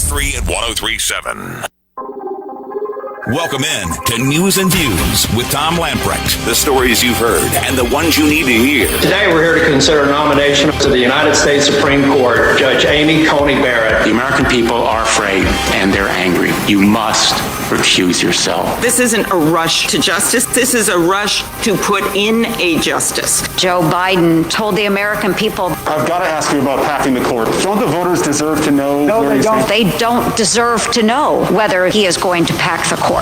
106.3 and 103.7. Welcome in to News and Views with Tom Lamprecht. The stories you've heard and the ones you need to hear. Today we're here to consider a nomination to the United States Supreme Court, Judge Amy Coney Barrett. The American people are afraid and they're angry. You must recuse yourself. This isn't a rush to justice. This is a rush to put in a justice. Joe Biden told the American people, I've got to ask you about packing the court. Don't the voters deserve to know? No, they don't. They don't deserve to know whether he is going to pack the court.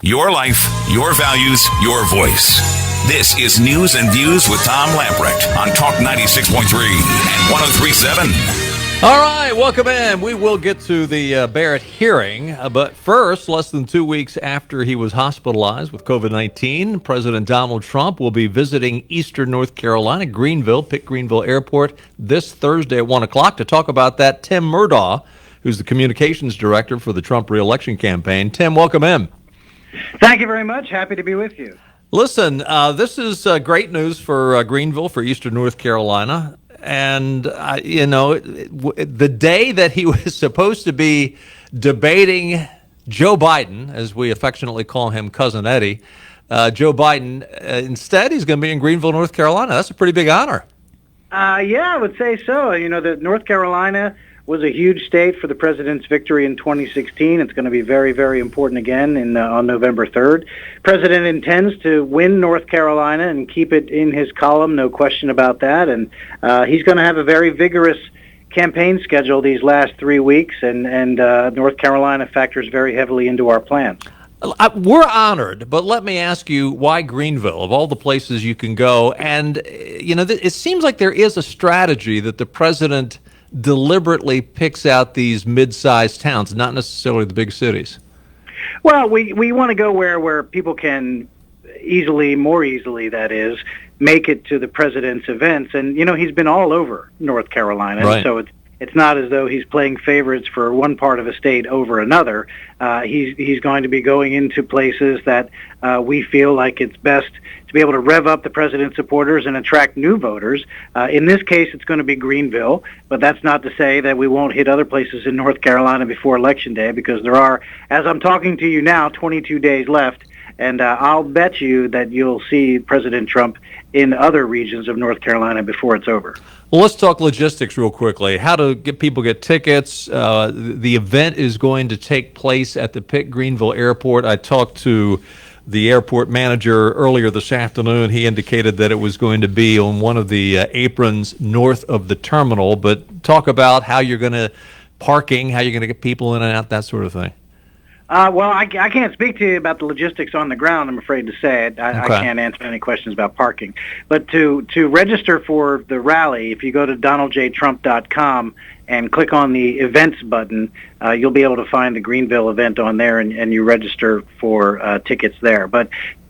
Your life, your values, your voice. This is News and Views with Tom Lamprecht on Talk 96.3 and 103.7. All right, welcome in. We will get to the Barrett hearing, but first, less than 2 weeks after he was hospitalized with COVID-19, President Donald Trump will be visiting eastern North Carolina, Greenville, Pitt Greenville Airport, this Thursday at 1 o'clock to talk about that. Tim Murtaugh, who's the communications director for the Trump reelection campaign. Tim, welcome in. Thank you very much. Happy to be with you. Listen, this is great news for Greenville, for eastern North Carolina. And, the day that he was supposed to be debating Joe Biden, as we affectionately call him, Cousin Eddie, Joe Biden, instead he's going to be in Greenville, North Carolina. That's a pretty big honor. Yeah, I would say so. That North Carolina was a huge state for the president's victory in 2016. It's going to be very, very important again on November 3rd. President intends to win North Carolina and keep it in his column, no question about that. And he's going to have a very vigorous campaign schedule these last 3 weeks, and North Carolina factors very heavily into our plans. We're honored, but let me ask you, why Greenville, of all the places you can go? And, it seems like there is a strategy that the president deliberately picks out these mid-sized towns, not necessarily the big cities. Well, we want to go where people can more easily, that is, make it to the president's events. And, he's been all over North Carolina, right. So it's not as though he's playing favorites for one part of a state over another. He's going to be going into places that we feel like it's best to be able to rev up the president's supporters and attract new voters. In this case, it's going to be Greenville, but that's not to say that we won't hit other places in North Carolina before Election Day, because there are, as I'm talking to you now, 22 days left, and I'll bet you that you'll see President Trump in other regions of North Carolina before it's over. Well, let's talk logistics real quickly. How to get people get tickets. The event is going to take place at the Pitt Greenville Airport. I talked to the airport manager earlier this afternoon. He indicated that it was going to be on one of the aprons north of the terminal. But talk about how you're going to parking, how you're going to get people in and out, that sort of thing. Well, I can't speak to you about the logistics on the ground, I'm afraid to say. I can't answer any questions about parking. But to register for the rally, if you go to donaldjtrump.com and click on the events button, you'll be able to find the Greenville event on there, and you register for tickets there. But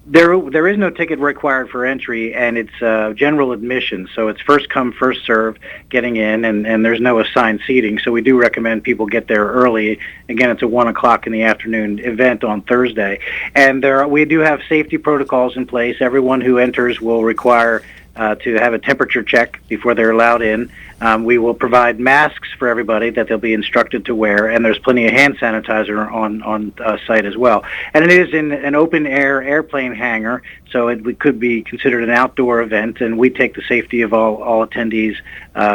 there is no ticket required for entry, and it's general admission, so it's first come, first serve getting in, and there's no assigned seating, so we do recommend people get there early. Again, it's a 1 o'clock in the afternoon event on Thursday, and we do have safety protocols in place. Everyone who enters will require to have a temperature check before they're allowed in. We will provide masks for everybody that they'll be instructed to wear, and there's plenty of hand sanitizer on site as well. And it is in an open-air airplane hangar, so it could be considered an outdoor event, and we take the safety of all attendees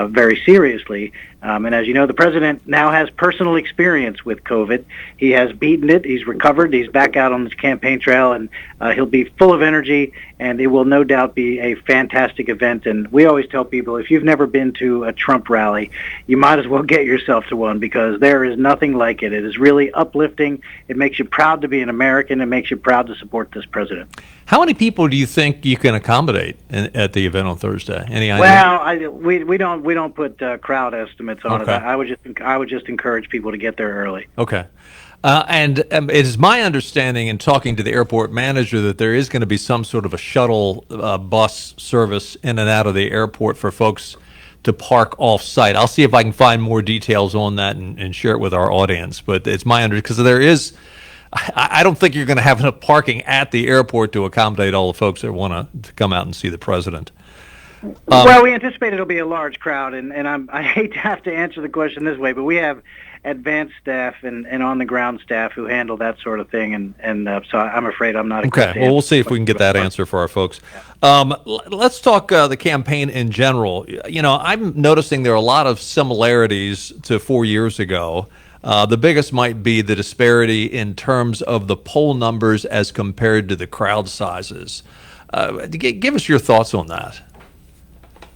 very seriously. And as you know, the president now has personal experience with COVID. He has beaten it. He's recovered. He's back out on his campaign trail, and he'll be full of energy, and it will no doubt be a fantastic event. And we always tell people, if you've never been to a Trump rally, you might as well get yourself to one, because there is nothing like it. It is really uplifting. It makes you proud to be an American. It makes you proud to support this president. How many people do you think you can accommodate at the event on Thursday? Any idea? Well, we don't put crowd estimates on it. I would just encourage people to get there early. Okay. And it is my understanding, in talking to the airport manager, that there is going to be some sort of a shuttle bus service in and out of the airport for folks to park off-site. I'll see if I can find more details on that and share it with our audience. But it's my understanding, because there is, I don't think you're going to have enough parking at the airport to accommodate all the folks that want to come out and see the president. Well, we anticipate it'll be a large crowd, and I hate to have to answer the question this way, but we have advanced staff and on-the-ground staff who handle that sort of thing, and so I'm afraid I'm not okay. Well, we'll see if we can get that answer for our folks. Let's talk the campaign in general. You know, I'm noticing there are a lot of similarities to 4 years ago. The biggest might be the disparity in terms of the poll numbers as compared to the crowd sizes. Give us your thoughts on that.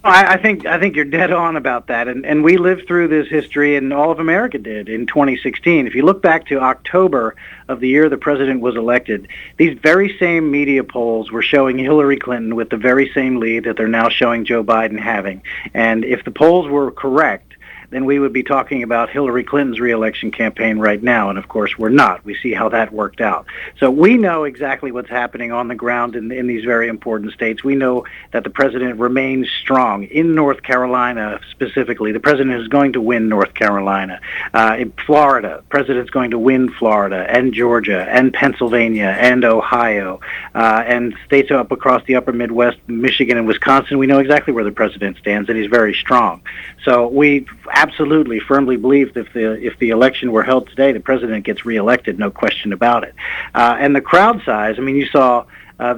I think you're dead on about that, and we lived through this history, and all of America did in 2016. If you look back to October of the year the president was elected, these very same media polls were showing Hillary Clinton with the very same lead that they're now showing Joe Biden having. And if the polls were correct, then we would be talking about Hillary Clinton's reelection campaign right now, and of course we're not. We see how that worked out. So we know exactly what's happening on the ground in these very important states. We know that the president remains strong. In North Carolina specifically, the president is going to win North Carolina. In Florida, the president's going to win Florida and Georgia and Pennsylvania and Ohio and states up across the upper Midwest, Michigan and Wisconsin. We know exactly where the president stands, and he's very strong. So we absolutely firmly believe that if the election were held today, the president gets reelected, no question about it. And the crowd size, I mean, you saw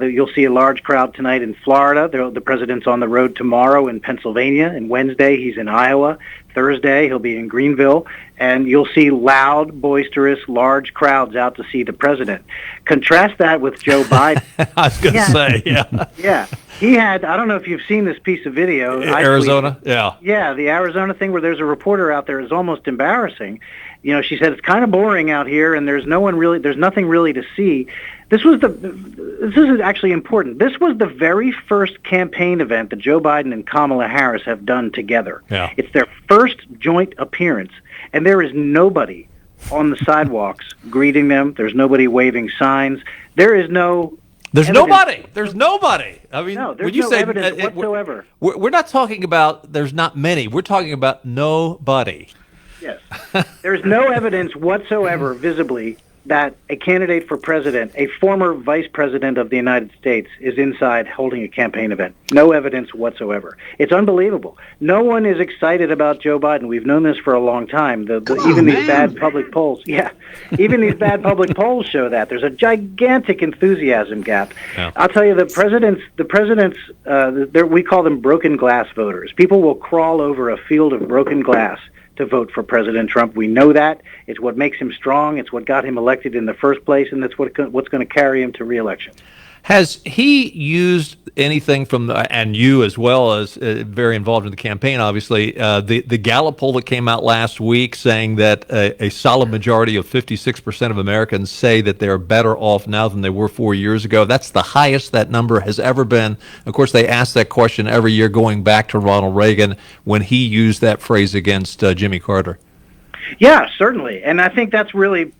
you'll see a large crowd tonight in Florida. The president's on the road tomorrow in Pennsylvania, and Wednesday he's in Iowa. Thursday he'll be in Greenville, and you'll see loud, boisterous, large crowds out to see the president. Contrast that with Joe Biden. I was going to say, yeah. Yeah. He had, I don't know if you've seen this piece of video. Arizona? Yeah. Yeah, the Arizona thing where there's a reporter out there is almost embarrassing. You know, she said it's kind of boring out here and there's nothing really to see. This is actually important. This was the very first campaign event that Joe Biden and Kamala Harris have done together. Yeah. It's their first joint appearance, and there is nobody on the sidewalks greeting them. There's nobody waving signs. There's nobody. There's nobody. I mean, no, there's when you no say evidence whatsoever. We're not talking about there's not many. We're talking about nobody. Yes. There's no evidence whatsoever visibly that a candidate for president, a former vice president of the United States, is inside holding a campaign event. No evidence whatsoever. It's unbelievable. No one is excited about Joe Biden. We've known this for a long time. These bad public polls. Yeah. Even these bad public polls show that. There's a gigantic enthusiasm gap. Yeah. I'll tell you, the president's, we call them broken glass voters. People will crawl over a field of broken glass to vote for President Trump. We know that. It's what makes him strong. It's what got him elected in the first place, and that's what's going to carry him to re-election. Has he used anything from, and you as well as very involved in the campaign, obviously, the Gallup poll that came out last week saying that a solid majority of 56% of Americans say that they're better off now than they were 4 years ago. That's the highest that number has ever been. Of course, they ask that question every year going back to Ronald Reagan when he used that phrase against Jimmy Carter. Yeah, certainly. And I think that's really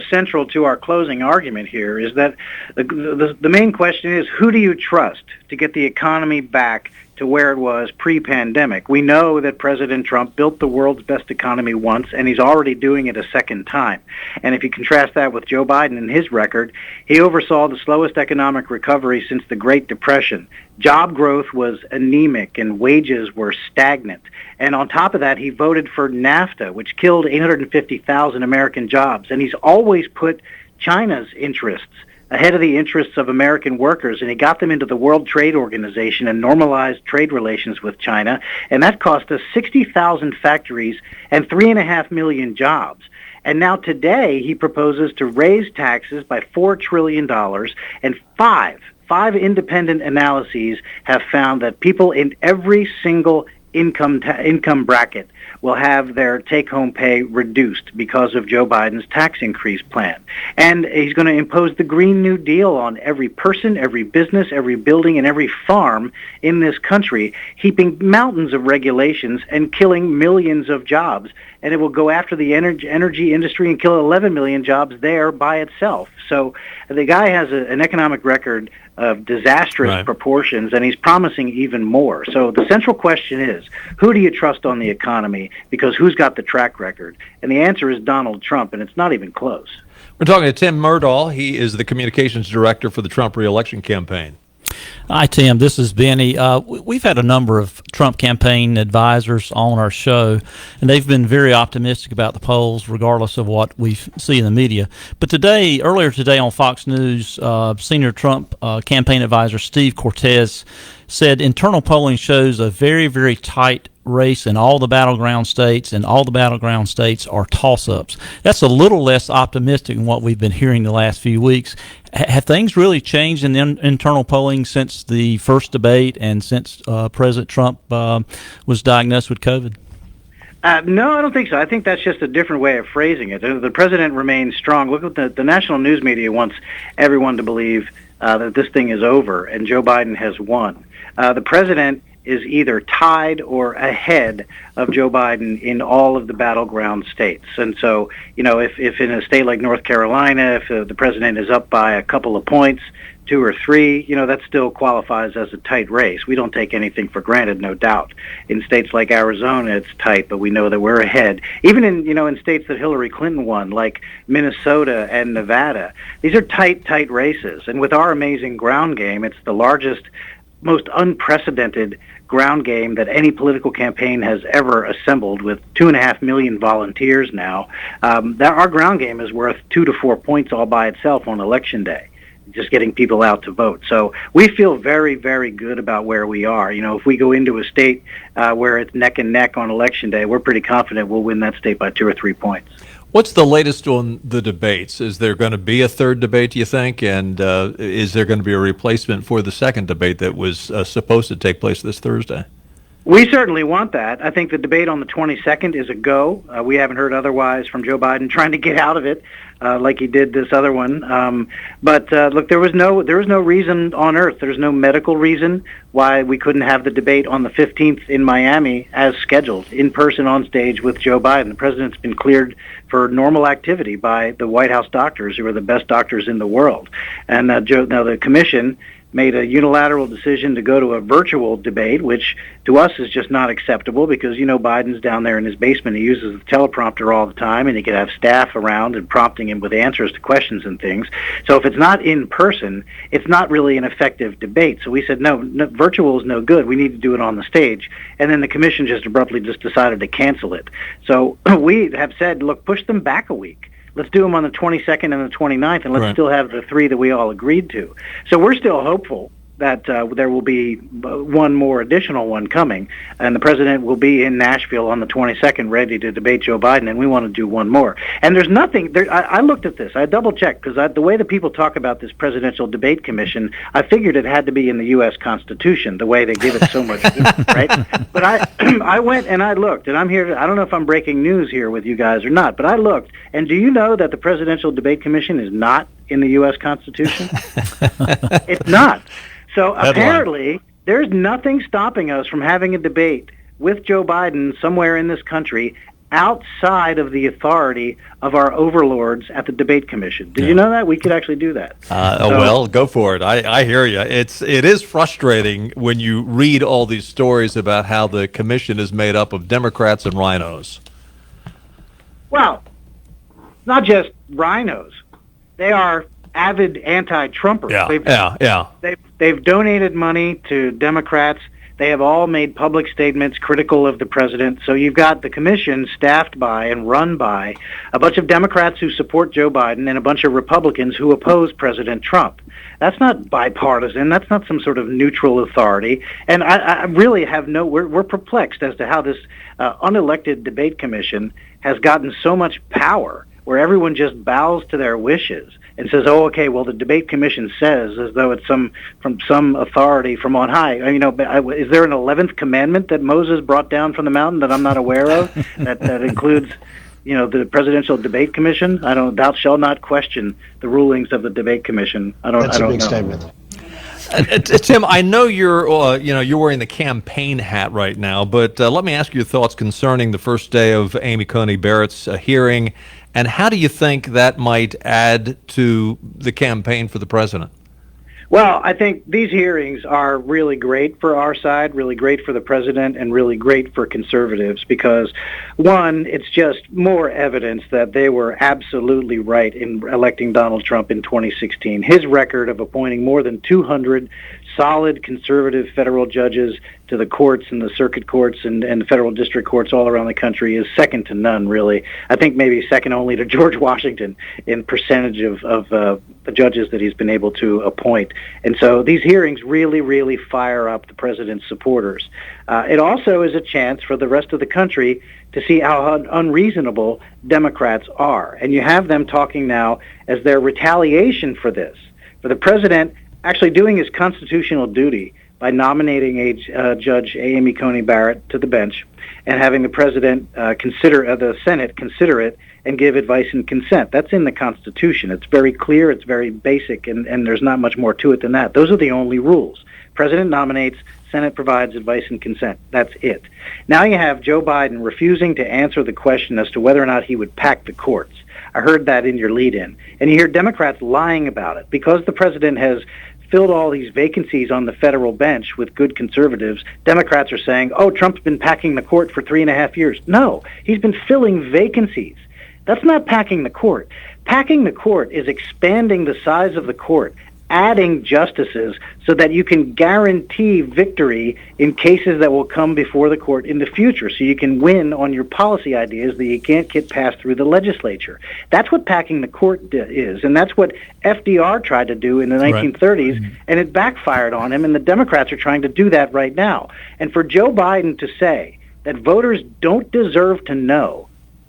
central to our closing argument here is that the main question is, who do you trust to get the economy back to where it was pre-pandemic? We know that President Trump built the world's best economy once, and he's already doing it a second time. And if you contrast that with Joe Biden and his record, he oversaw the slowest economic recovery since the Great Depression. Job growth was anemic and wages were stagnant. And on top of that, he voted for NAFTA, which killed 850,000 American jobs. And he's always put China's interests ahead of the interests of American workers, and he got them into the World Trade Organization and normalized trade relations with China, and that cost us 60,000 factories and 3.5 million jobs. And now today he proposes to raise taxes by $4 trillion, and five independent analyses have found that people in every single income bracket will have their take-home pay reduced because of Joe Biden's tax increase plan. And he's going to impose the Green New Deal on every person, every business, every building, and every farm in this country, heaping mountains of regulations and killing millions of jobs. And it will go after the energy industry and kill 11 million jobs there by itself. So the guy has an economic record of disastrous proportions, and he's promising even more. So the central question is, who do you trust on the economy? Because who's got the track record? And the answer is Donald Trump, and it's not even close. We're talking to Tim Murtaugh. He is the communications director for the Trump re-election campaign. Hi, Tim. This is Benny. We've had a number of Trump campaign advisors on our show, and they've been very optimistic about the polls, regardless of what we see in the media. But earlier today on Fox News, senior Trump campaign advisor Steve Cortez said internal polling shows a very, very tight race in all the battleground states, and all the battleground states are toss-ups. That's a little less optimistic than what we've been hearing the last few weeks. Have things really changed in the internal polling since the first debate and since President Trump was diagnosed with COVID? No, I don't think so. I think that's just a different way of phrasing it. The president remains strong. Look at the national news media wants everyone to believe that this thing is over and Joe Biden has won. The president is either tied or ahead of Joe Biden in all of the battleground states. And so, if in a state like North Carolina, if the president is up by a couple of points, 2 or 3, that still qualifies as a tight race. We don't take anything for granted, no doubt. In states like Arizona, it's tight, but we know that we're ahead. Even in states that Hillary Clinton won, like Minnesota and Nevada, these are tight races. And with our amazing ground game, it's the largest, most unprecedented ground game that any political campaign has ever assembled, with 2.5 million volunteers now. Our ground game is worth 2 to 4 points all by itself on Election Day, just getting people out to vote. So we feel very, very good about where we are. If we go into a state where it's neck and neck on Election Day, we're pretty confident we'll win that state by 2 or 3 points. What's the latest on the debates? Is there going to be a third debate, do you think? And is there going to be a replacement for the second debate that was supposed to take place this Thursday? We certainly want that. I think the debate on the 22nd is a go. We haven't heard otherwise from Joe Biden trying to get out of it like he did this other one. But look, there was no reason on earth. There's no medical reason why we couldn't have the debate on the 15th in Miami as scheduled, in person on stage with Joe Biden. The president's been cleared for normal activity by the White House doctors, who are the best doctors in the world. And now the commission made a unilateral decision to go to a virtual debate, which to us is just not acceptable, because Biden's down there in his basement. He uses the teleprompter all the time, and he could have staff around and prompting him with answers to questions and things. So if it's not in person, it's not really an effective debate. So we said, no, virtual is no good. We need to do it on the stage. And then the commission just abruptly decided to cancel it. So we have said, look, push them back a week. Let's do them on the 22nd and the 29th, and let's still have the 3 that we all agreed to. So we're still hopeful that there will be one more additional one coming, and the president will be in Nashville on the 22nd ready to debate Joe Biden, and we want to do one more. And there's nothing there. I looked at this. I double-checked, because the way that people talk about this presidential debate commission, I figured it had to be in the U.S. Constitution, the way they give it so much, right? But I went and I looked, and I'm here. I don't know if I'm breaking news here with you guys or not, but I looked, and do you know that the presidential debate commission is not in the U.S. Constitution? It's not. So apparently, there's nothing stopping us from having a debate with Joe Biden somewhere in this country outside of the authority of our overlords at the debate commission. Did you know that? We could actually do that. Well, go for it. I hear you. It is frustrating when you read all these stories about how the commission is made up of Democrats and rhinos. Well, not just rhinos. They are avid anti-Trumpers. They've donated money to Democrats. They have all made public statements critical of the president. So you've got the commission staffed by and run by a bunch of Democrats who support Joe Biden and a bunch of Republicans who oppose President Trump. That's not bipartisan. That's not some sort of neutral authority. And I really have we're perplexed as to how this unelected debate commission has gotten so much power, where everyone just bows to their wishes and says, "Oh, okay, well, the debate commission says," as though it's from some authority from on high. Is there an 11th commandment that Moses brought down from the mountain that I'm not aware of that includes, the presidential debate commission? Thou shalt not question the rulings of the debate commission. That's a big statement. Tim, I know you're wearing the campaign hat right now, but let me ask you your thoughts concerning the first day of Amy Coney Barrett's hearing, and how do you think that might add to the campaign for the president? Well, I think these hearings are really great for our side, really great for the president, and really great for conservatives because, one, it's just more evidence that they were absolutely right in electing Donald Trump in 2016. His record of appointing more than 200 solid conservative federal judges to the courts and the circuit courts and the federal district courts all around the country is second to none, really. I think maybe second only to George Washington in percentage of the judges that he's been able to appoint. And so these hearings really, really fire up the president's supporters. It also is a chance for the rest of the country to see how unreasonable Democrats are. And you have them talking now as their retaliation for this, for the president actually doing his constitutional duty by nominating Judge Amy Coney Barrett to the bench and having the president the Senate consider it and give advice and consent. That's in the Constitution. It's very clear, it's very basic, and there's not much more to it than that. Those are the only rules. President nominates, Senate provides advice and consent. That's it. Now you have Joe Biden refusing to answer the question as to whether or not he would pack the courts. I heard that in your lead-in. And you hear Democrats lying about it. Because the president has filled all these vacancies on the federal bench with good conservatives, Democrats are saying, oh, Trump's been packing the court for 3.5 years. No, he's been filling vacancies. That's not packing the court. Packing the court is expanding the size of the court, adding justices so that you can guarantee victory in cases that will come before the court in the future, so you can win on your policy ideas that you can't get passed through the legislature. That's what packing the court is, and that's what FDR tried to do in the 1930s, right. And it backfired on him, and the Democrats are trying to do that right now. And for Joe Biden to say that voters don't deserve to know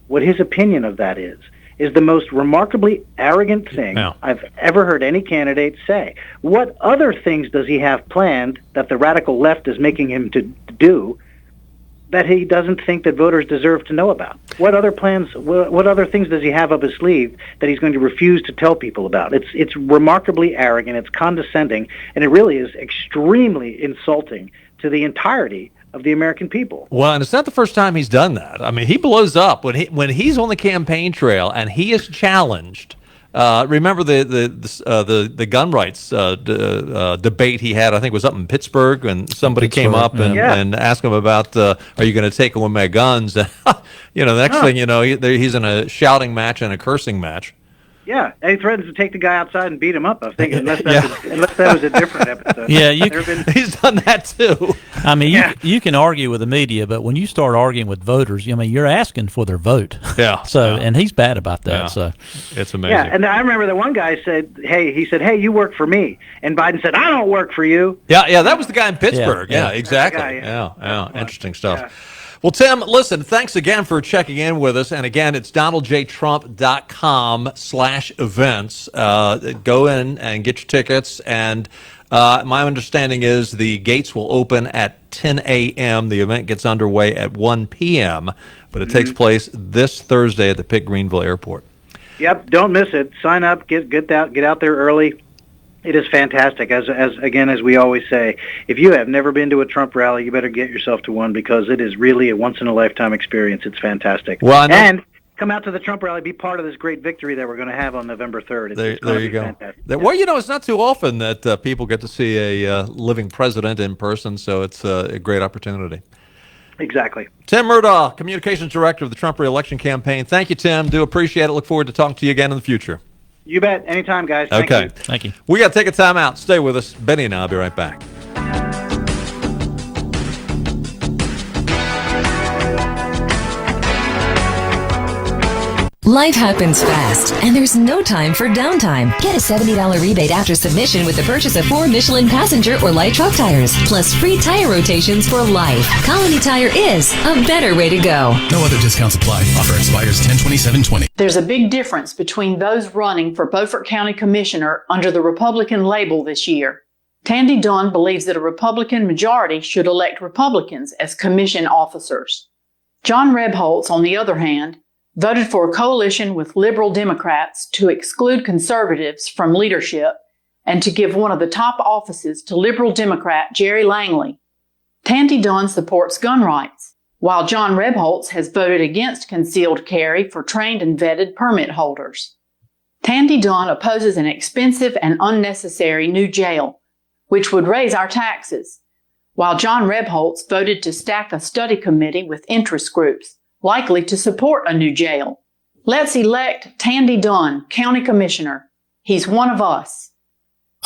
what his opinion of that is the most remarkably arrogant thing I've ever heard any candidate say. What other things does he have planned that the radical left is making him to do that he doesn't think that voters deserve to know about? What other plans, what other things does he have up his sleeve that he's going to refuse to tell people about? It's remarkably arrogant, it's condescending, and it really is extremely insulting to the entirety of the American people. Well, and it's not the first time he's done that. I mean, he blows up when he's on the campaign trail and he is challenged. Remember the gun rights debate he had? I think it was up in Pittsburgh, and somebody came up and asked him about, "Are you going to take away my guns?" The next thing you know, he's in a shouting match and a cursing match. Yeah, and he threatens to take the guy outside and beat him up, I think, unless that was a different episode. Yeah, he's done that too. I mean, you can argue with the media, but when you start arguing with voters, I mean, you're asking for their vote. Yeah. And he's bad about that. Yeah. So it's amazing. Yeah, and I remember that one guy said, hey, you work for me. And Biden said, I don't work for you. Yeah, that was the guy in Pittsburgh. Yeah, exactly. Yeah, interesting stuff. Yeah. Well, Tim, listen, thanks again for checking in with us. And again, it's DonaldJTrump.com/events. Go in and get your tickets. And my understanding is the gates will open at 10 a.m. The event gets underway at 1 p.m., but it takes place this Thursday at the Pitt Greenville Airport. Yep, don't miss it. Sign up, get out there early. It is fantastic. As we always say, if you have never been to a Trump rally, you better get yourself to one, because it is really a once-in-a-lifetime experience. It's fantastic. Well, and come out to the Trump rally, be part of this great victory that we're going to have on November 3rd. There you go. Fantastic. Well, it's not too often that people get to see a living president in person, so it's a great opportunity. Exactly. Tim Murtaugh, Communications Director of the Trump Re-Election Campaign. Thank you, Tim. Do appreciate it. Look forward to talking to you again in the future. You bet. Anytime, guys. Okay. Thank you. We got to take a time out. Stay with us. Benny and I will be right back. Life happens fast, and there's no time for downtime. Get a $70 rebate after submission with the purchase of 4 Michelin passenger or light truck tires, plus free tire rotations for life. Colony Tire is a better way to go. No other discounts apply. Offer expires 10/27/20. There's a big difference between those running for Beaufort County Commissioner under the Republican label this year. Tandy Dunn believes that a Republican majority should elect Republicans as commission officers. John Rebholz, on the other hand, voted for a coalition with liberal Democrats to exclude conservatives from leadership and to give one of the top offices to liberal Democrat Jerry Langley. Tandy Dunn supports gun rights, while John Rebholz has voted against concealed carry for trained and vetted permit holders. Tandy Dunn opposes an expensive and unnecessary new jail, which would raise our taxes, while John Rebholz voted to stack a study committee with interest groups likely to support a new jail. Let's elect Tandy Dunn, County Commissioner. He's one of us.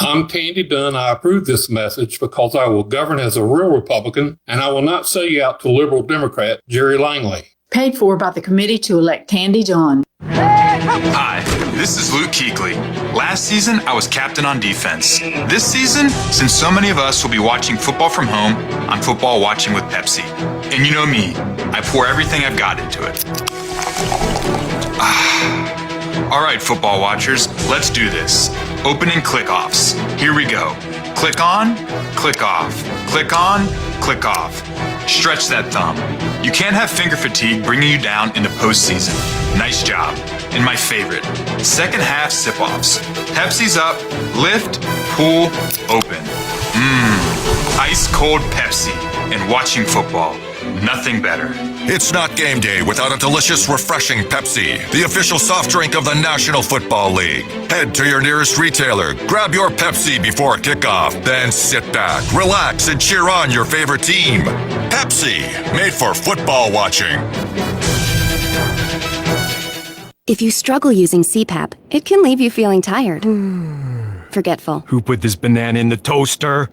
I'm Tandy Dunn. I approve this message because I will govern as a real Republican, and I will not sell you out to liberal Democrat Jerry Langley. Paid for by the committee to elect Tandy Dunn. Hi, this is Luke Kuechly. Last season, I was captain on defense. This season, since so many of us will be watching football from home, I'm football watching with Pepsi. And you know me, I pour everything I've got into it. All right, football watchers, let's do this. Opening click-offs. Here we go. Click on, click off. Click on, click off. Stretch that thumb. You can't have finger fatigue bringing you down in the postseason. Nice job. And my favorite, second half sip-offs. Pepsi's up, lift, pull, open. Ice cold Pepsi and watching football. Nothing better. It's not game day without a delicious, refreshing Pepsi, the official soft drink of the National Football League. Head to your nearest retailer, grab your Pepsi before kickoff, then sit back, relax, and cheer on your favorite team. Pepsi, made for football watching. If you struggle using CPAP, it can leave you feeling tired, forgetful. Who put this banana in the toaster?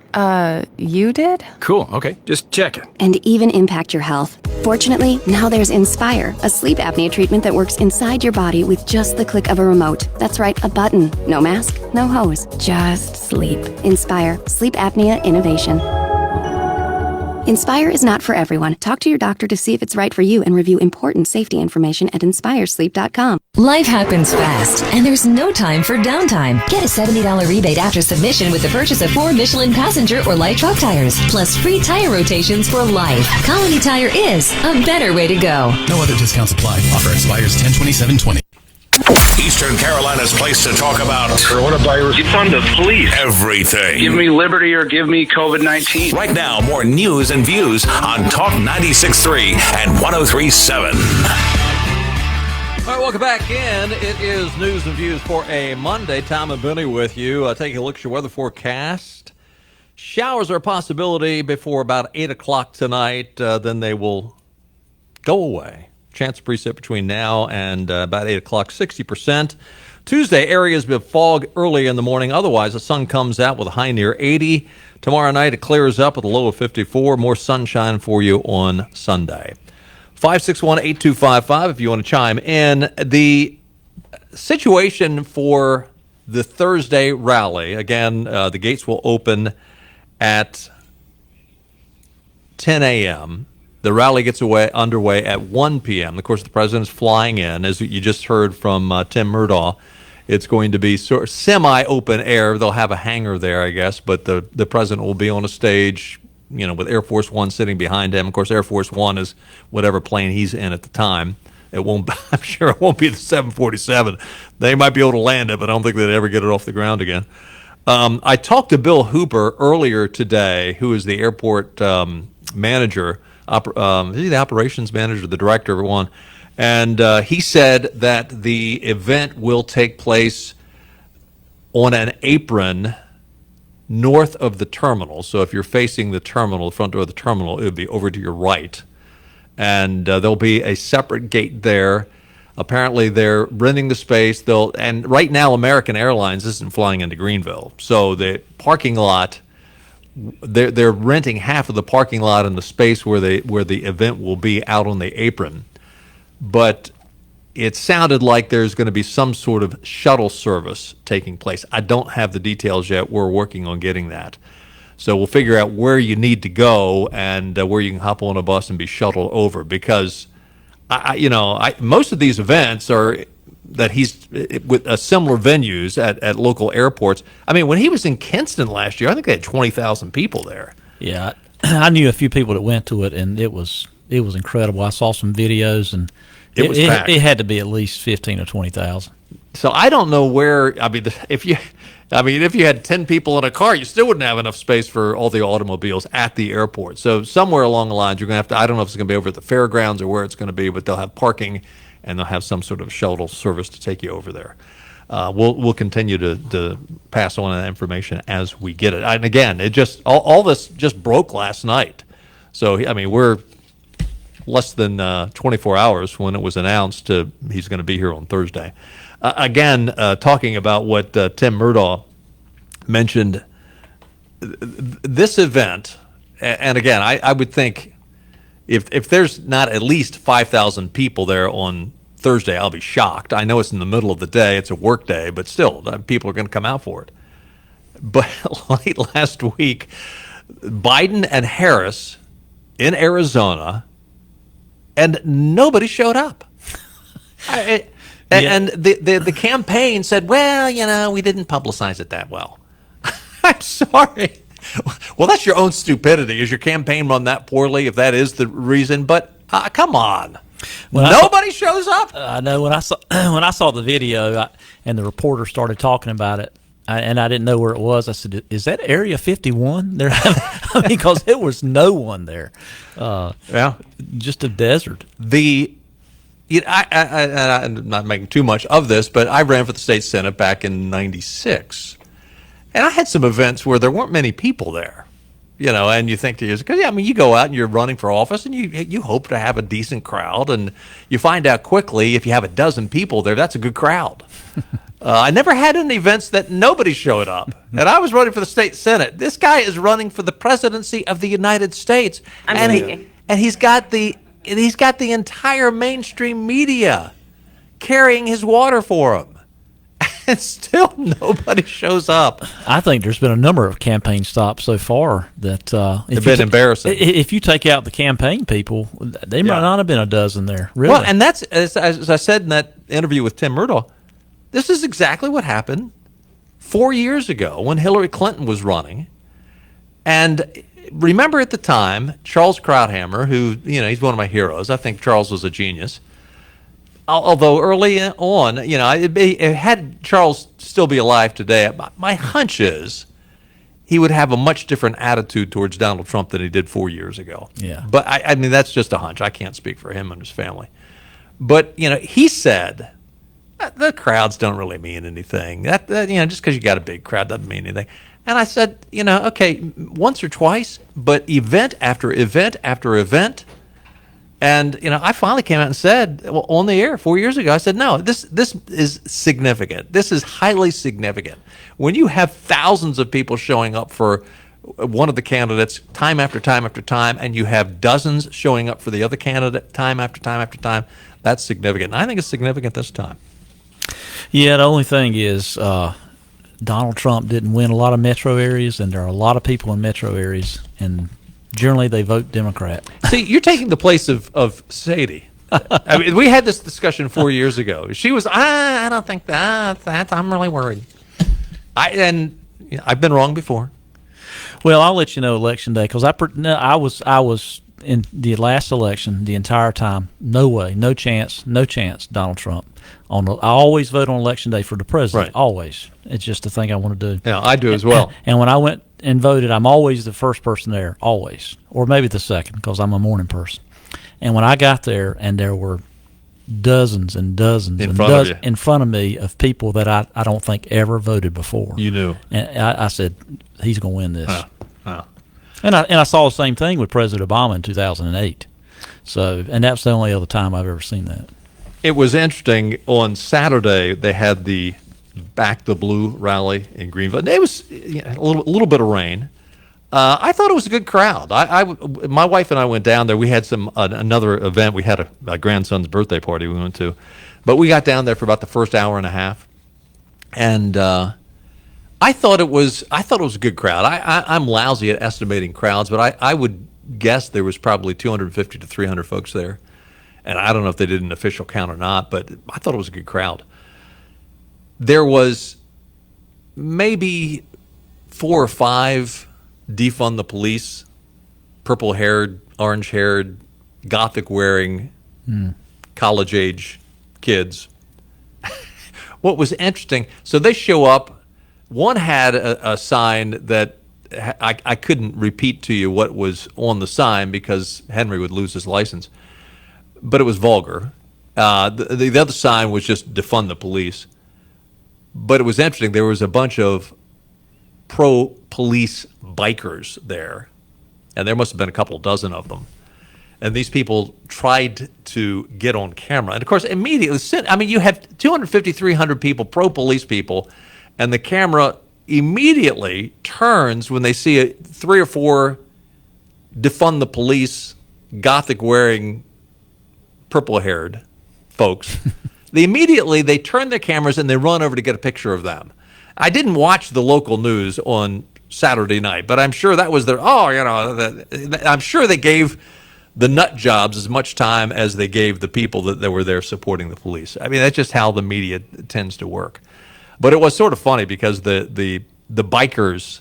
You did? Cool, okay, just checking. And even impact your health. Fortunately, now there's Inspire, a sleep apnea treatment that works inside your body with just the click of a remote. That's right, a button. No mask, no hose, just sleep. Inspire, sleep apnea innovation. Inspire is not for everyone. Talk to your doctor to see if it's right for you and review important safety information at inspiresleep.com. Life happens fast, and there's no time for downtime. Get a $70 rebate after submission with the purchase of 4 Michelin passenger or light truck tires, plus free tire rotations for life. Colony Tire is a better way to go. No other discounts apply. Offer expires 10/27/20. Eastern Carolina's place to talk about coronavirus. Defund the police. Everything. Give me liberty or give me COVID-19. Right now, more news and views on Talk 96.3 and 103.7. All right, welcome back in. It is news and views for a Monday. Tom and Benny with you. Taking a look at your weather forecast. Showers are a possibility before about 8 o'clock tonight. Then they will go away. Chance of precip between now and about 8 o'clock, 60%. Tuesday, areas with fog early in the morning. Otherwise, the sun comes out with a high near 80. Tomorrow night, it clears up with a low of 54. More sunshine for you on Sunday. 561-8255 if you want to chime in. The situation for the Thursday rally, again, the gates will open at 10 a.m., The rally gets underway at 1 p.m. Of course, the president is flying in, as you just heard from Tim Murtaugh. It's going to be sort of semi-open air. They'll have a hangar there, I guess, but the president will be on a stage, with Air Force One sitting behind him. Of course, Air Force One is whatever plane he's in at the time. I'm sure it won't be the 747. They might be able to land it, but I don't think they'd ever get it off the ground again. I talked to Bill Hooper earlier today, who is the airport manager. Is he the operations manager, the director, one? And he said that the event will take place on an apron north of the terminal. So if you're facing the terminal, the front door of the terminal, it would be over to your right. And there'll be a separate gate there. Apparently, they're renting the space. And right now, American Airlines isn't flying into Greenville. So the parking lot, they're renting half of the parking lot and the space where the event will be out on the apron. But it sounded like there's going to be some sort of shuttle service taking place. I don't have the details yet. We're working on getting that. So we'll figure out where you need to go and where you can hop on a bus and be shuttled over. Because, most of these events are that he's with similar venues at local airports. I mean, when he was in Kinston last year, I think they had 20,000 people there. Yeah, I knew a few people that went to it, and it was incredible. I saw some videos, and it was packed. It had to be at least 15 or 20,000. So I don't know where. I mean, if you had 10 people in a car, you still wouldn't have enough space for all the automobiles at the airport. So somewhere along the lines, you're going to have to. I don't know if it's going to be over at the fairgrounds or where it's going to be, but they'll have parking. And they'll have some sort of shuttle service to take you over there. We'll continue to pass on that information as we get it. And again, it just all this just broke last night. So we're less than 24 hours when it was announced he's going to be here on Thursday. Talking about what Tim Murtaugh mentioned this event, and again, I would think if there's not at least 5,000 people there on Thursday, I'll be shocked. I know it's in the middle of the day, it's a work day, but still, people are going to come out for it. But late last week, Biden and Harris in Arizona, and nobody showed up. And the campaign said, well, we didn't publicize it that well. I'm sorry. Well, that's your own stupidity. Is your campaign run that poorly, if that is the reason? But come on. Nobody shows up. I know when I saw the video and the reporter started talking about it, and I didn't know where it was. I said, "Is that Area 51?" There, because there was no one there. Just a desert. I'm not making too much of this, but I ran for the state senate back in '96, and I had some events where there weren't many people there. And you think to yourself, because you go out and you're running for office, and you hope to have a decent crowd, and you find out quickly if you have a dozen people there, that's a good crowd. I never had any events that nobody showed up, and I was running for the state senate. This guy is running for the presidency of the United States, and he's got the entire mainstream media carrying his water for him. And still nobody shows up. I think there's been a number of campaign stops so far that have been embarrassing. If you take out the campaign people, they might not have been a dozen there. Really. Well, and that's, as I said in that interview with Tim Murtaugh, this is exactly what happened 4 years ago when Hillary Clinton was running. And remember at the time, Charles Krauthammer, who, he's one of my heroes. I think Charles was a genius. Although early on, had Charles still be alive today, my hunch is he would have a much different attitude towards Donald Trump than he did 4 years ago. Yeah. But I mean, that's just a hunch. I can't speak for him and his family. But, he said, the crowds don't really mean anything. That just because you got a big crowd doesn't mean anything. And I said, okay, once or twice, but event after event after event. And, I finally came out and said, well, on the air 4 years ago, I said, no, this is significant. This is highly significant. When you have thousands of people showing up for one of the candidates time after time after time, and you have dozens showing up for the other candidate time after time after time, that's significant. And I think it's significant this time. Yeah, the only thing is Donald Trump didn't win a lot of metro areas, and there are a lot of people in metro areas, and generally they vote Democrat. See, you're taking the place of Sadie. I mean, we had this discussion 4 years ago. She was, I don't think that I'm really worried. I've been wrong before. Well, I'll let you know election day, because I was in the last election the entire time. No way, no chance, Donald Trump. I always vote on election day for the president. Right. Always. It's just the thing I want to do. Yeah, I do as well. And when I went and voted, I'm always the first person there, always, or maybe the second, because I'm a morning person. And when I got there, and there were dozens and dozens in front of me of people that I don't think ever voted before. You knew. And I said, he's going to win this. And I saw the same thing with President Obama in 2008. And that's the only other time I've ever seen that. It was interesting. On Saturday, they had the Back the Blue rally in Greenville. It was a little bit of rain. I thought it was a good crowd. My wife and I went down there. We had another event. We had a grandson's birthday party we went to, but we got down there for about the first hour and a half, and I thought it was a good crowd. I'm lousy at estimating crowds, but I would guess there was probably 250 to 300 folks there, and I don't know if they did an official count or not, but I thought it was a good crowd. There was maybe 4 or 5 defund the police, purple-haired, orange-haired, Gothic-wearing, college-age kids. What was interesting, so they show up. One had a sign that I couldn't repeat to you what was on the sign because Henry would lose his license, but it was vulgar. The other sign was just defund the police. But it was interesting. There was a bunch of pro-police bikers there, and there must have been a couple dozen of them. And these people tried to get on camera. And, of course, immediately, you have 250, 300 people, pro-police people, and the camera immediately turns when they see 3 or 4 defund the police, Gothic-wearing, purple-haired folks. They turn their cameras and they run over to get a picture of them. I didn't watch the local news on Saturday night, but I'm sure that was I'm sure they gave the nut jobs as much time as they gave the people that were there supporting the police. I mean, that's just how the media tends to work. But it was sort of funny because the bikers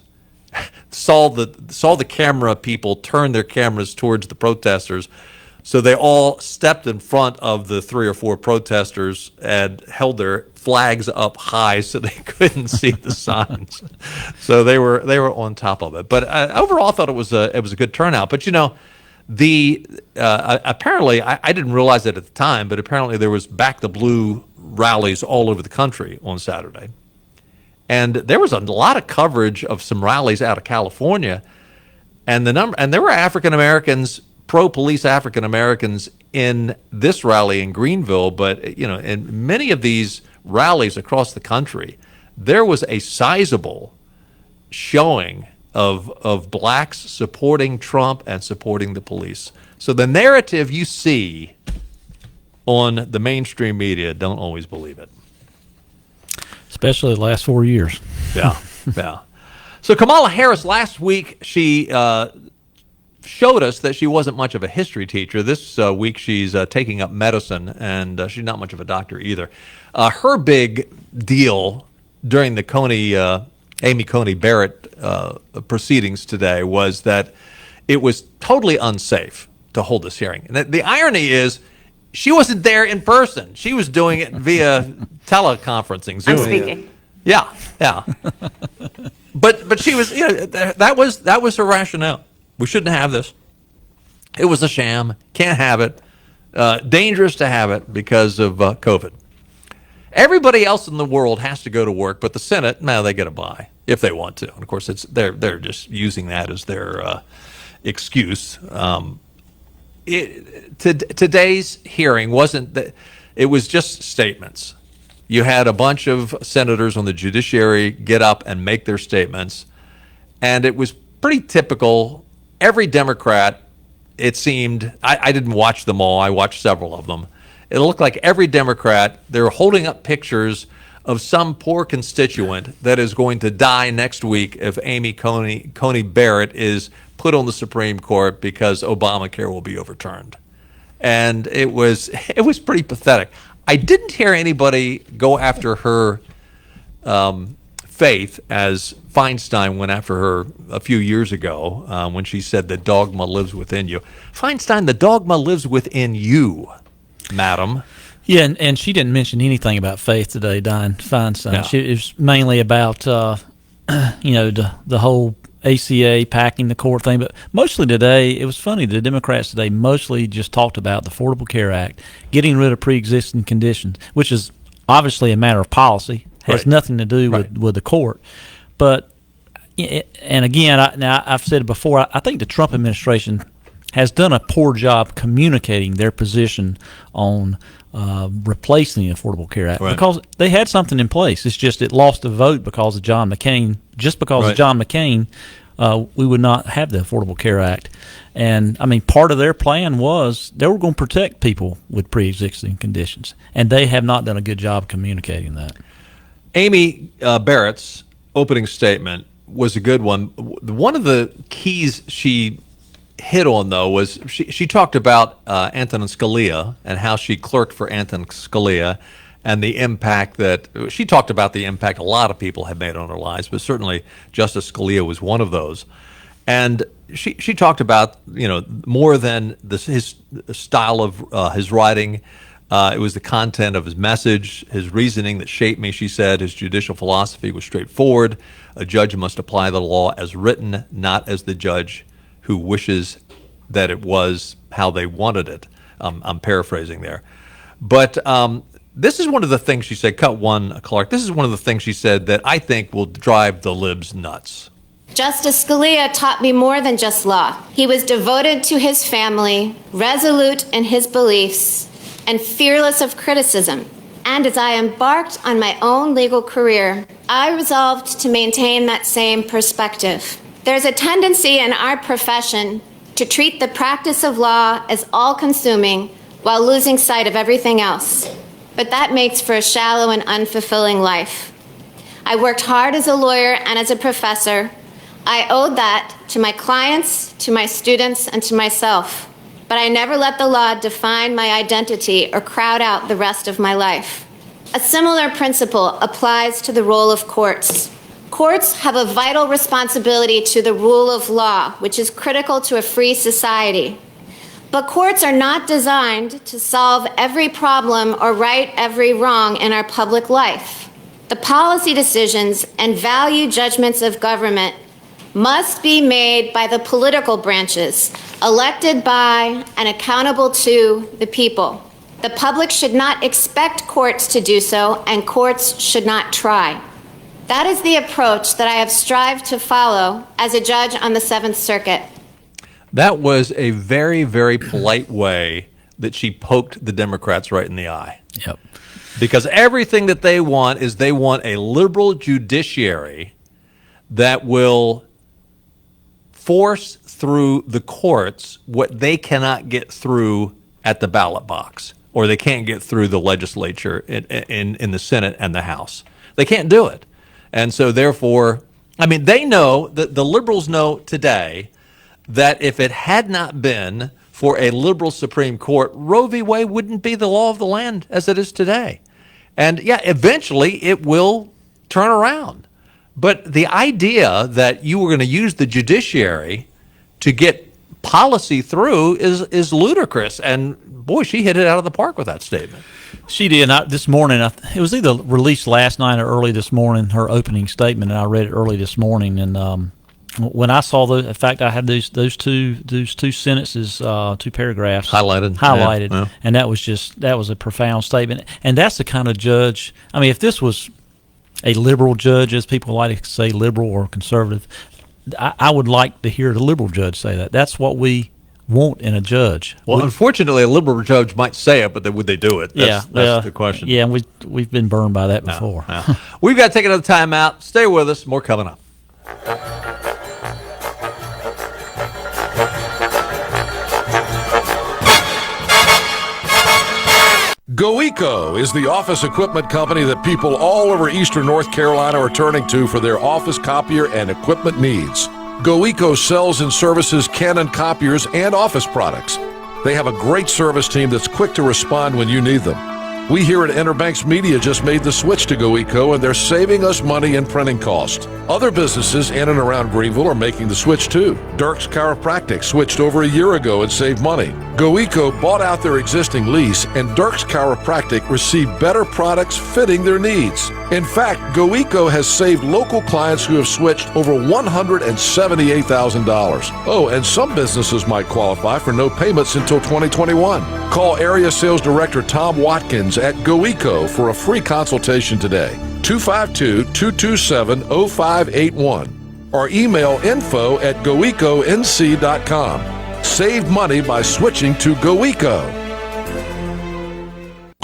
saw the camera people turn their cameras towards the protesters, so they all stepped in front of the 3 or 4 protesters and held their flags up high so they couldn't see the signs. So they were on top of it. But overall, I thought it was a good turnout. But apparently I didn't realize it at the time, but apparently there was Back the Blue rallies all over the country on Saturday. And there was a lot of coverage of some rallies out of California, and there were African Americans, pro-police African Americans in this rally in Greenville, but in many of these rallies across the country, there was a sizable showing of blacks supporting Trump and supporting the police. So the narrative you see on the mainstream media, don't always believe it. Especially the last 4 years. Yeah. So Kamala Harris, last week, she showed us that she wasn't much of a history teacher. This week, she's taking up medicine, and she's not much of a doctor either. Her big deal during the Amy Coney Barrett proceedings today was that it was totally unsafe to hold this hearing. And the irony is, she wasn't there in person. She was doing it via teleconferencing, Zoom. I'm speaking. Yeah. But she was, that was her rationale. We shouldn't have this. It was a sham. Can't have it. Dangerous to have it because of COVID. Everybody else in the world has to go to work, but the Senate, they get a bye if they want to. And of course, they're just using that as their excuse. Today's hearing wasn't that; it was just statements. You had a bunch of senators on the judiciary get up and make their statements, and it was pretty typical. Every Democrat, it seemed, I didn't watch them all. I watched several of them. It looked like every Democrat, they were holding up pictures of some poor constituent that is going to die next week if Amy Coney Barrett is put on the Supreme Court because Obamacare will be overturned. And it was pretty pathetic. I didn't hear anybody go after her faith as Feinstein went after her a few years ago when she said the dogma lives within you. Feinstein, the dogma lives within you, madam. Yeah, and she didn't mention anything about faith today, Dianne Feinstein. No. It was mainly about, the whole ACA packing the court thing. But mostly today, it was funny, the Democrats today mostly just talked about the Affordable Care Act, getting rid of pre-existing conditions, which is obviously a matter of policy, has nothing to do with the court. But, and again, I've said it before, I think the Trump administration has done a poor job communicating their position on replacing the Affordable Care Act because they had something in place. It's just it lost a vote because of John McCain. Just because of John McCain, we would not have the Affordable Care Act. And, I mean, part of their plan was they were going to protect people with pre-existing conditions, and they have not done a good job communicating that. Amy Barrett's opening statement was a good one. One of the keys she hit on, though, was she talked about Antonin Scalia and how she clerked for Antonin Scalia and the impact that she talked about, the impact a lot of people have made on their lives, but certainly Justice Scalia was one of those. And she talked about, more than his style of his writing. It was the content of his message, his reasoning that shaped me, she said. His judicial philosophy was straightforward. A judge must apply the law as written, not as the judge who wishes that it was how they wanted it. I'm paraphrasing there. But this is one of the things she said, cut one, Clark, this is one of the things she said that I think will drive the libs nuts. Justice Scalia taught me more than just law. He was devoted to his family, resolute in his beliefs, and fearless of criticism. And as I embarked on my own legal career, I resolved to maintain that same perspective. There's a tendency in our profession to treat the practice of law as all-consuming while losing sight of everything else. But that makes for a shallow and unfulfilling life. I worked hard as a lawyer and as a professor. I owed that to my clients, to my students, and to myself. But I never let the law define my identity or crowd out the rest of my life. A similar principle applies to the role of courts. Courts have a vital responsibility to the rule of law, which is critical to a free society. But courts are not designed to solve every problem or right every wrong in our public life. The policy decisions and value judgments of government must be made by the political branches, elected by and accountable to the people. The public should not expect courts to do so, and courts should not try. That is the approach that I have strived to follow as a judge on the Seventh Circuit. That was a very, very polite way that she poked the Democrats right in the eye. Yep. Because everything that they want is they want a liberal judiciary that will force through the courts what they cannot get through at the ballot box, or they can't get through the legislature in the Senate and the House. They can't do it. And so therefore, I mean, they know, that the liberals know today that if it had not been for a liberal Supreme Court, Roe v. Wade wouldn't be the law of the land as it is today. And yeah, eventually it will turn around. But the idea that you were going to use the judiciary to get policy through is ludicrous. And boy, she hit it out of the park with that statement. She did. This morning, it was either released last night or early this morning, her opening statement, and I read it early this morning. And when I saw in fact, I had those two sentences, 2 paragraphs highlighted, yeah. And that was a profound statement. And that's the kind of judge. I mean, if this was a liberal judge, as people like to say, liberal or conservative, I would like to hear the liberal judge say that. That's what we want in a judge. Well, unfortunately, a liberal judge might say it, but would they do it? That's the question. Yeah, and we've been burned by that before. No. We've got to take another time out. Stay with us. More coming up. GoEco is the office equipment company that people all over eastern North Carolina are turning to for their office copier and equipment needs. GoEco sells and services Canon copiers and office products. They have a great service team that's quick to respond when you need them. We here at Interbanks Media just made the switch to GoEco, and they're saving us money in printing costs. Other businesses in and around Greenville are making the switch too. Dirk's Chiropractic switched over a year ago and saved money. GoEco bought out their existing lease, and Dirk's Chiropractic received better products fitting their needs. In fact, GoEco has saved local clients who have switched over $178,000. Oh, and some businesses might qualify for no payments until 2021. Call Area Sales Director Tom Watkins at GoEco for a free consultation today. 252-227-0581 or email info@goeconc.com. Save money by switching to GoEco.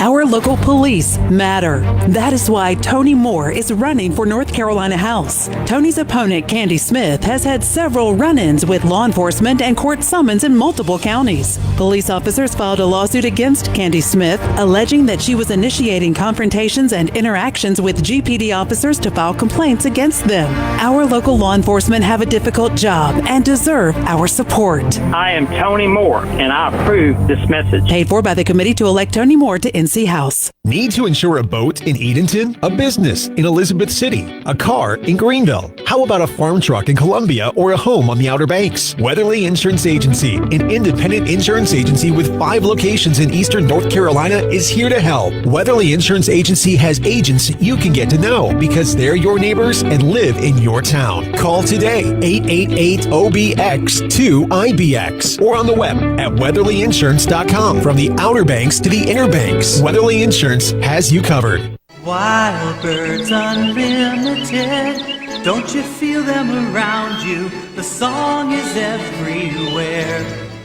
Our local police matter. That is why Tony Moore is running for North Carolina House. Tony's opponent, Candy Smith, has had several run-ins with law enforcement and court summons in multiple counties. Police officers filed a lawsuit against Candy Smith, alleging that she was initiating confrontations and interactions with GPD officers to file complaints against them. Our local law enforcement have a difficult job and deserve our support. I am Tony Moore, and I approve this message. Paid for by the committee to elect Tony Moore to NC House. Need to insure a boat in Edenton, a business in Elizabeth City, a car in Greenville? How about a farm truck in Columbia or a home on the Outer Banks? Weatherly Insurance Agency, an independent insurance agency with 5 locations in eastern North Carolina, is here to help. Weatherly Insurance Agency has agents you can get to know because they're your neighbors and live in your town. Call today, 888-OBX2IBX, or on the web at weatherlyinsurance.com. From the Outer Banks to the Inner Banks, Weatherly Insurance has you covered. Wild Birds Unlimited, don't you feel them around you? The song is everywhere.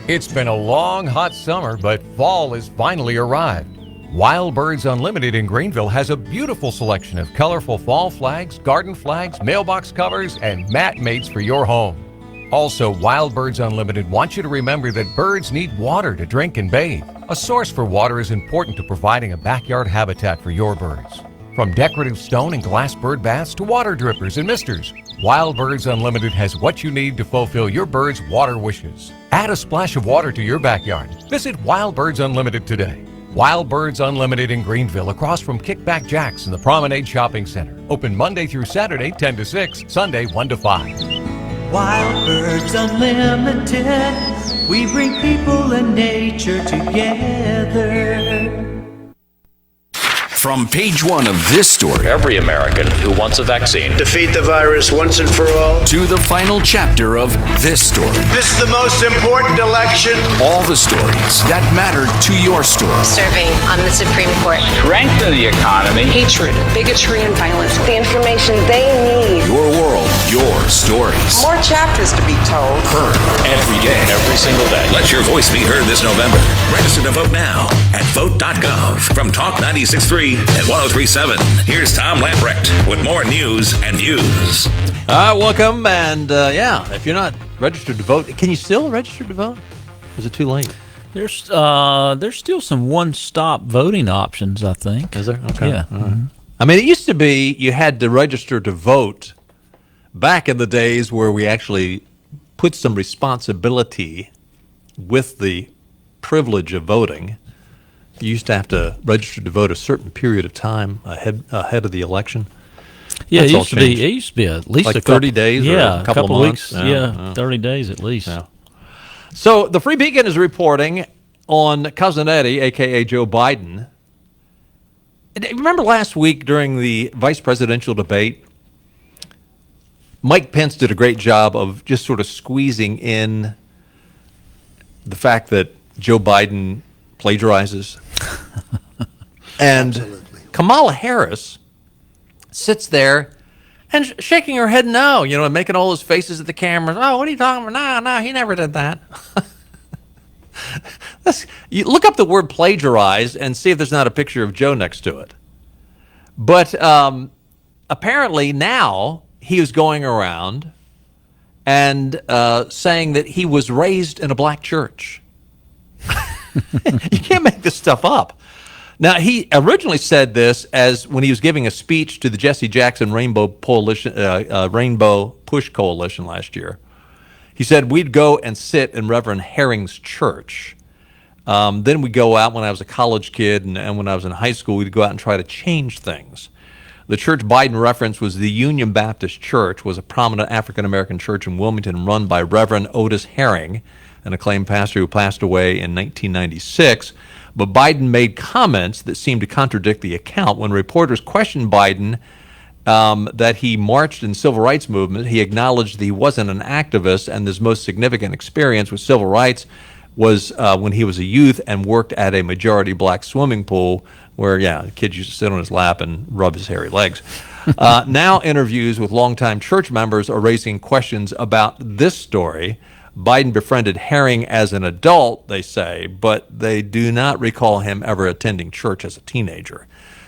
It's been a long, hot summer, but fall has finally arrived. Wild Birds Unlimited in Greenville has a beautiful selection of colorful fall flags, garden flags, mailbox covers, and mat mates for your home. Also, Wild Birds Unlimited wants you to remember that birds need water to drink and bathe. A source for water is important to providing a backyard habitat for your birds. From decorative stone and glass bird baths to water drippers and misters, Wild Birds Unlimited has what you need to fulfill your bird's water wishes. Add a splash of water to your backyard. Visit Wild Birds Unlimited today. Wild Birds Unlimited in Greenville, across from Kickback Jack's in the Promenade Shopping Center. Open Monday through Saturday, 10 to 6, Sunday, 1 to 5. Wild Birds Unlimited, we bring people and nature together. From page one of this story, every American who wants a vaccine, defeat the virus once and for all, to the final chapter of this story. This is the most important election. All the stories that matter to your story. Serving on the Supreme Court. Strengthen the economy. Hatred, bigotry, and violence. The information they need. Your world, your stories. More chapters to be told. Heard every day. Every single day. Let your voice be heard this November. Register to vote now at vote.gov. From Talk 96.3 at 103.7. Here's Tom Lamprecht with more news and views. Welcome, and if you're not registered to vote, can you still register to vote? Is it too late? There's still some one-stop voting options, I think. Is there? Okay. Yeah. Mm-hmm. I mean, it used to be you had to register to vote back in the days where we actually put some responsibility with the privilege of voting. You used to have to register to vote a certain period of time ahead of the election. Yeah, it used to be at least like a 30 days or a couple of weeks. months. Yeah, 30 days at least. Yeah. So the Free Beacon is reporting on Cousin Eddie, a.k.a. Joe Biden. Remember last week during the vice presidential debate, Mike Pence did a great job of just sort of squeezing in the fact that Joe Biden plagiarizes. And absolutely. Kamala Harris sits there and shaking her head no, and making all those faces at the cameras. Oh, what are you talking about? No, he never did that. You look up the word plagiarize and see if there's not a picture of Joe next to it. But apparently now he is going around and saying that he was raised in a black church. You can't make this stuff up. Now, he originally said this as when he was giving a speech to the Jesse Jackson Rainbow Push Coalition last year. He said, we'd go and sit in Reverend Herring's church. Then we'd go out when I was a college kid and when I was in high school, we'd go out and try to change things. The church Biden referenced was the Union Baptist Church, was a prominent African-American church in Wilmington run by Reverend Otis Herring, an acclaimed pastor who passed away in 1996. But Biden made comments that seemed to contradict the account. When reporters questioned Biden that he marched in the civil rights movement, he acknowledged that he wasn't an activist, and his most significant experience with civil rights was when he was a youth and worked at a majority black swimming pool where, the kids used to sit on his lap and rub his hairy legs. Now interviews with longtime church members are raising questions about this story. Biden befriended Herring as an adult, they say, but they do not recall him ever attending church as a teenager.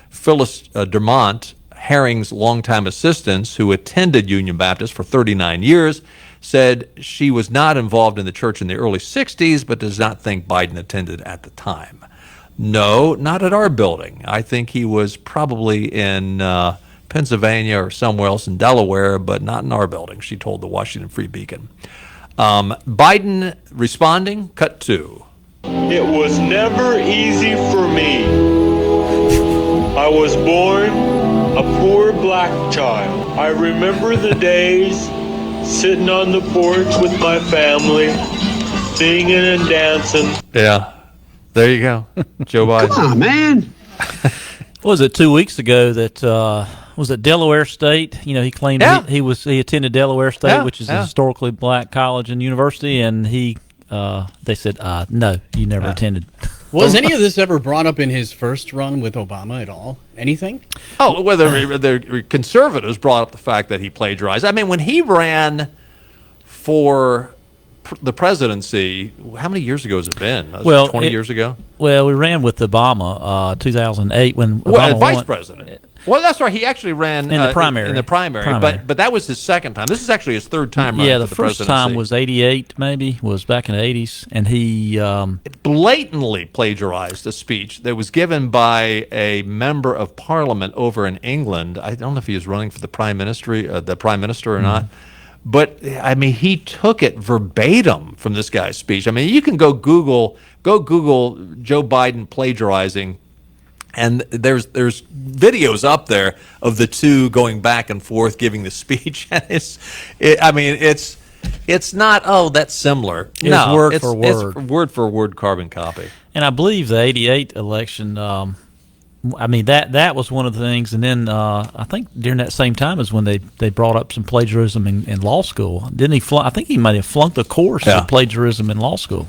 Phyllis Dermont, Herring's longtime assistant, who attended Union Baptist for 39 years, said she was not involved in the church in the early 60s, but does not think Biden attended at the time. No, not at our building. I think he was probably in Pennsylvania or somewhere else in Delaware, but not in our building, she told the Washington Free Beacon. Biden responding, cut 2. It was never easy for me. I was born a poor black child. I remember the days sitting on the porch with my family, singing and dancing. Yeah, there you go. Joe Biden. Come on, man. Was it 2 weeks ago that was it Delaware State? He claimed he attended Delaware State, which is a historically black college and university, and they said no, you never attended. Was any of this ever brought up in his first run with Obama at all? Anything? Oh, whether the conservatives brought up the fact that he plagiarized. I mean, when he ran for the presidency, how many years ago has it been? 20 years ago? Well, we ran with Obama 2008 when Obama vice won. president. Well, that's right. He actually ran in the primary. But that was his second time. This is actually his third time running Yeah, for the the first presidency. time was 88, maybe, was back in the 80s. And he blatantly plagiarized a speech that was given by a member of parliament over in England. I don't know if he was running for the prime minister or not. But, I mean, he took it verbatim from this guy's speech. I mean, you can go Google Joe Biden plagiarizing, and there's videos up there of the two going back and forth giving the speech. And it's not, that's similar. It's word for word. It's word for word carbon copy. And I believe the 88 election, that was one of the things. And then I think during that same time is when they brought up some plagiarism in law school. Didn't he? I think he might have flunked a course of plagiarism in law school.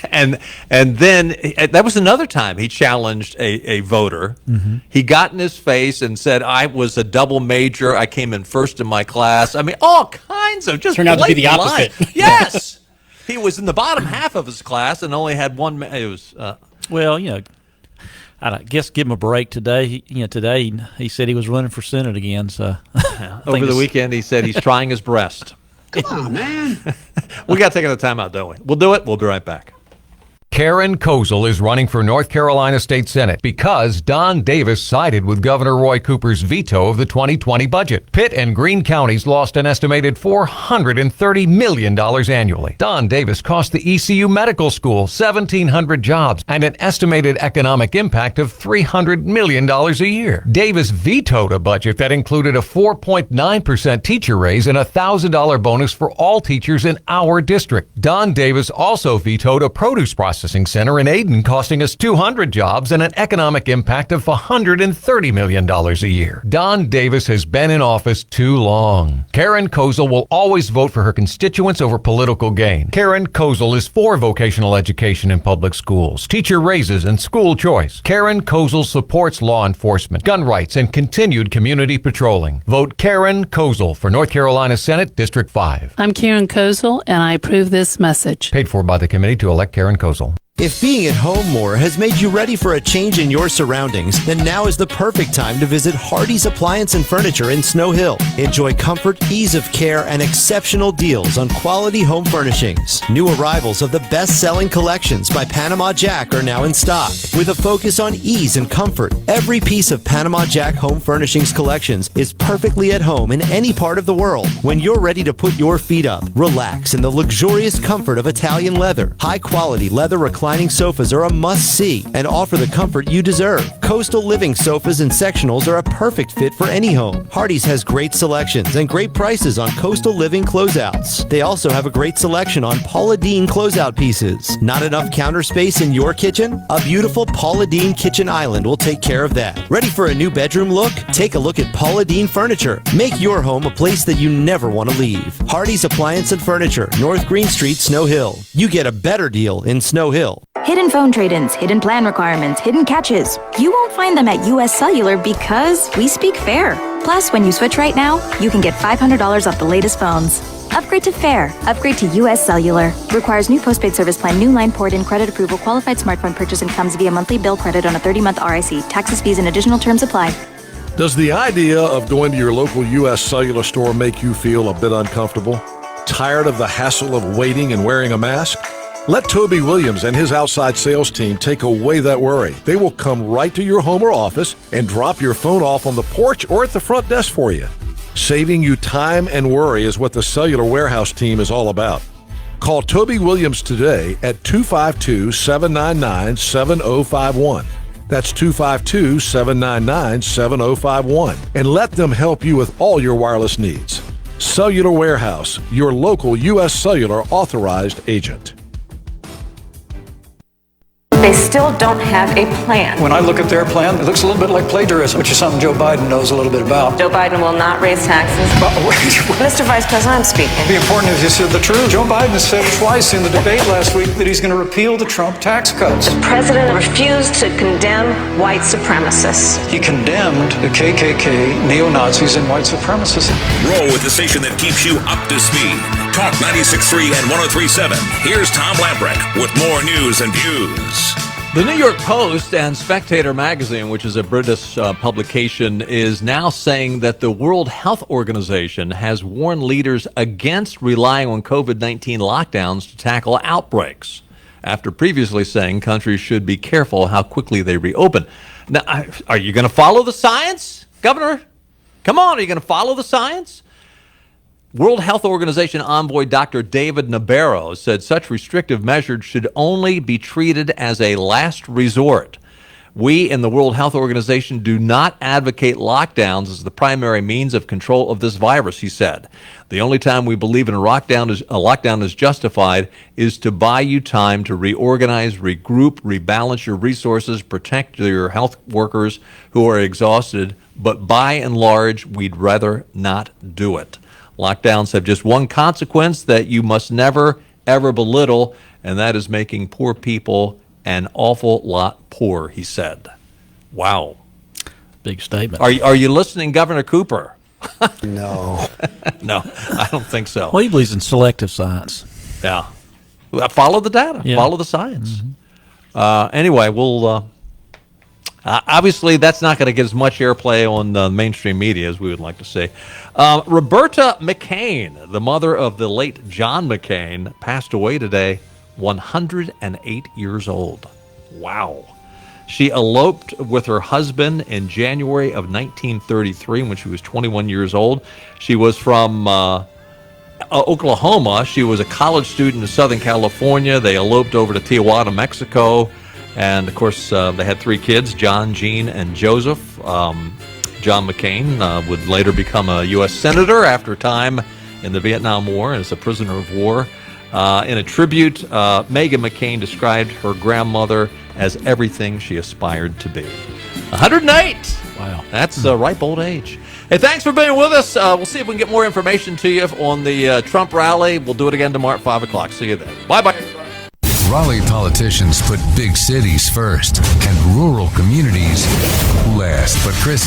And then that was another time he challenged a voter. Mm-hmm. He got in his face and said, "I was a double major. I came in first in my class." I mean, all kinds of just turned out to be the opposite. Lies. Yes, he was in the bottom half of his class and only had one. It was I guess give him a break today. Today he said he was running for Senate again. So over the weekend he said he's trying his breast. Come on, man. We got to take a time out, don't we? We'll do it. We'll be right back. Karen Kozel is running for North Carolina State Senate because Don Davis sided with Governor Roy Cooper's veto of the 2020 budget. Pitt and Greene counties lost an estimated $430 million annually. Don Davis cost the ECU Medical School 1,700 jobs and an estimated economic impact of $300 million a year. Davis vetoed a budget that included a 4.9% teacher raise and a $1,000 bonus for all teachers in our district. Don Davis also vetoed a produce processing center in Ayden, costing us 200 jobs and an economic impact of $130 million a year. Don Davis has been in office too long. Karen Kozel will always vote for her constituents over political gain. Karen Kozel is for vocational education in public schools, teacher raises, and school choice. Karen Kozel supports law enforcement, gun rights, and continued community patrolling. Vote Karen Kozel for North Carolina Senate District 5. I'm Karen Kozel, and I approve this message. Paid for by the committee to elect Karen Kozel. If being at home more has made you ready for a change in your surroundings, then now is the perfect time to visit Hardy's Appliance and Furniture in Snow Hill. Enjoy comfort, ease of care, and exceptional deals on quality home furnishings. New arrivals of the best-selling collections by Panama Jack are now in stock. With a focus on ease and comfort, every piece of Panama Jack Home Furnishings collections is perfectly at home in any part of the world. When you're ready to put your feet up, relax in the luxurious comfort of Italian leather. High-quality leather reclining sofas are a must-see and offer the comfort you deserve. Coastal living sofas and sectionals are a perfect fit for any home. Hardy's has great selections and great prices on coastal living closeouts. They also have a great selection on Paula Deen closeout pieces. Not enough counter space in your kitchen? A beautiful Paula Deen kitchen island will take care of that. Ready for a new bedroom look? Take a look at Paula Deen Furniture. Make your home a place that you never want to leave. Hardy's Appliance and Furniture, North Green Street, Snow Hill. You get a better deal in Snow Hill. Hidden phone trade-ins, hidden plan requirements, hidden catches. You won't find them at US Cellular because we speak fair. Plus, when you switch right now, you can get $500 off the latest phones. Upgrade to fair. Upgrade to US Cellular. Requires new postpaid service plan, new line port in, credit approval, qualified smartphone purchase, and comes via monthly bill credit on a 30-month RIC. Taxes, fees, and additional terms apply. Does the idea of going to your local U.S. Cellular store make you feel a bit uncomfortable? Tired of the hassle of waiting and wearing a mask? Let Toby Williams and his outside sales team take away that worry. They will come right to your home or office and drop your phone off on the porch or at the front desk for you. Saving you time and worry is what the Cellular Warehouse team is all about. Call Toby Williams today at 252-799-7051. That's 252-799-7051. And let them help you with all your wireless needs. Cellular Warehouse, your local U.S. Cellular authorized agent. They still don't have a plan. When I look at their plan, it looks a little bit like plagiarism, which is something Joe Biden knows a little bit about. Joe Biden will not raise taxes. Mr. Vice President, I'm speaking. The important is you said the truth. Joe Biden said twice in the debate last week that he's going to repeal the Trump tax cuts. The president refused to condemn white supremacists. He condemned the KKK, neo-Nazis, and white supremacists. Roll with the station that keeps you up to speed. Talk 96.3 and 103.7. Here's Tom Lamprecht with more news and views. The New York Post and Spectator magazine, which is a British publication, is now saying that the World Health Organization has warned leaders against relying on COVID-19 lockdowns to tackle outbreaks, after previously saying countries should be careful how quickly they reopen. Now, are you going to follow the science, Governor? Come on, are you going to follow the science? World Health Organization envoy Dr. David Nabarro said such restrictive measures should only be treated as a last resort. We in the World Health Organization do not advocate lockdowns as the primary means of control of this virus, he said. The only time we believe in a lockdown is justified is to buy you time to reorganize, regroup, rebalance your resources, protect your health workers who are exhausted, but by and large, we'd rather not do it. Lockdowns have just one consequence that you must never, ever belittle, and that is making poor people an awful lot poor, he said. Wow. Big statement. Are you listening, Governor Cooper? No. No, I don't think so. Well, he believes in selective science. Yeah. Follow the data. Yeah. Follow the science. Anyway, we'll... obviously, that's not going to get as much airplay on the mainstream media as we would like to see. Roberta McCain, the mother of the late John McCain, passed away today, 108 years old. Wow. She eloped with her husband in January of 1933 when she was 21 years old. She was from Oklahoma. She was a college student in Southern California. They eloped over to Tijuana, Mexico. And, of course, they had 3 kids, John, Jean, and Joseph. John McCain would later become a U.S. Senator after time in the Vietnam War as a prisoner of war. In a tribute, Megan McCain described her grandmother as everything she aspired to be. 108! Wow. That's a ripe old age. Hey, thanks for being with us. We'll see if we can get more information to you on the Trump rally. We'll do it again tomorrow at 5 o'clock. See you then. Bye-bye. Raleigh politicians put big cities first and rural communities last. But Chris